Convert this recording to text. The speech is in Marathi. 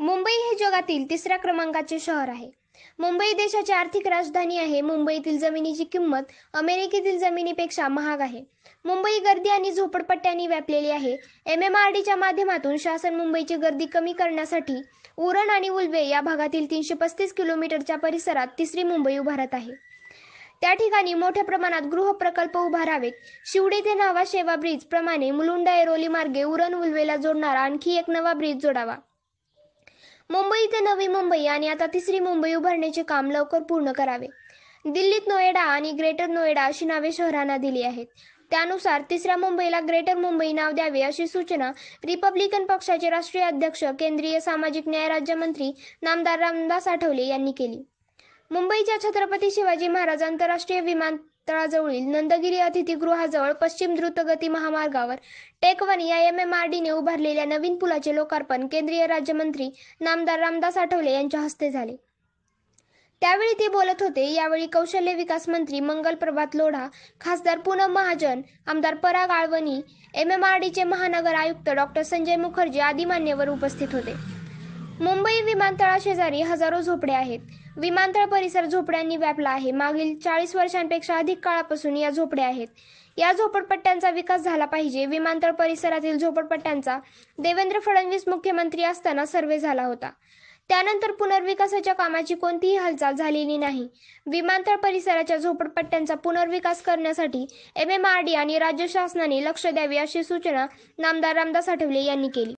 मुंबई हे जगातील तिसऱ्या क्रमांकाचे शहर आहे. मुंबई देशाची आर्थिक राजधानी आहे. मुंबईतील जमिनीची किंमत अमेरिकेतील जमिनीपेक्षा महाग आहे. मुंबई गर्दी आणि झोपडपट्ट्यांनी व्यापलेली आहे. MMRDच्या माध्यमातून शासन मुंबईची गर्दी कमी करण्यासाठी उरण आणि उल्वे या भागातील 335 किलोमीटरच्या परिसरात तिसरी मुंबई उभारत आहे. त्या ठिकाणी मोठ्या प्रमाणात गृहप्रकल्प उभारावेत. शिवडे ते न्हावा शेवा ब्रिज प्रमाणे मुलुंड ऐरोली मार्गे उरण उल्वेला जोडणारा आणखी एक नवा ब्रिज जोडावा. मुंबई ते नवी मुंबई आणि आता तिसरी मुंबई उभारण्याचे काम लवकर पूर्ण करावे. दिल्लीत नोएडा आणि ग्रेटर नोएडा अशी नावे शहरांना दिली आहेत. त्यानुसार तिसऱ्या मुंबईला ग्रेटर मुंबई नाव द्यावे अशी सूचना रिपब्लिकन पक्षाचे राष्ट्रीय अध्यक्ष केंद्रीय सामाजिक न्याय राज्यमंत्री नामदार रामदास आठवले यांनी केली. मुंबईच्या छत्रपती शिवाजी महाराज आंतरराष्ट्रीय विमानतळाजवळील नंदगिरी अतिथीगृहाजवळ पश्चिम द्रुतगती महामार्गावर टेक 1 या MMRDने उभारलेल्या नवीन पुलाचे लोकार्पण केंद्रीय राज्यमंत्री नामदार रामदास आठवले यांच्या हस्ते झाले. त्यावेळी ते बोलत होते. यावेळी कौशल्य विकास मंत्री मंगल प्रभात लोढा, खासदार पूनम महाजन, आमदार पराग आळवणी, MMRDचे महानगर आयुक्त डॉ. संजय मुखर्जी आदी मान्यवर उपस्थित होते. मुंबई विमानतळाशेजारी हजारो झोपड्या आहेत. विमानतळ परिसर झोपड्यांनी व्यापला आहे. मागील 40 वर्षांपेक्षा अधिक काळापासून या झोपड्या आहेत. या झोपडपट्ट्यांचा विकास झाला पाहिजे. विमानतळ परिसरातील झोपडपट्ट्यांचा देवेंद्र फडणवीस मुख्यमंत्री असताना सर्व्हे झाला होता. त्यानंतर पुनर्विकासाच्या कामाची कोणतीही हालचाल झालेली नाही. विमानतळ परिसराच्या झोपडपट्ट्यांचा पुनर्विकास करण्यासाठी MMRD आणि राज्य शासनाने लक्ष द्यावे अशी सूचना नामदार रामदास आठवले यांनी केली.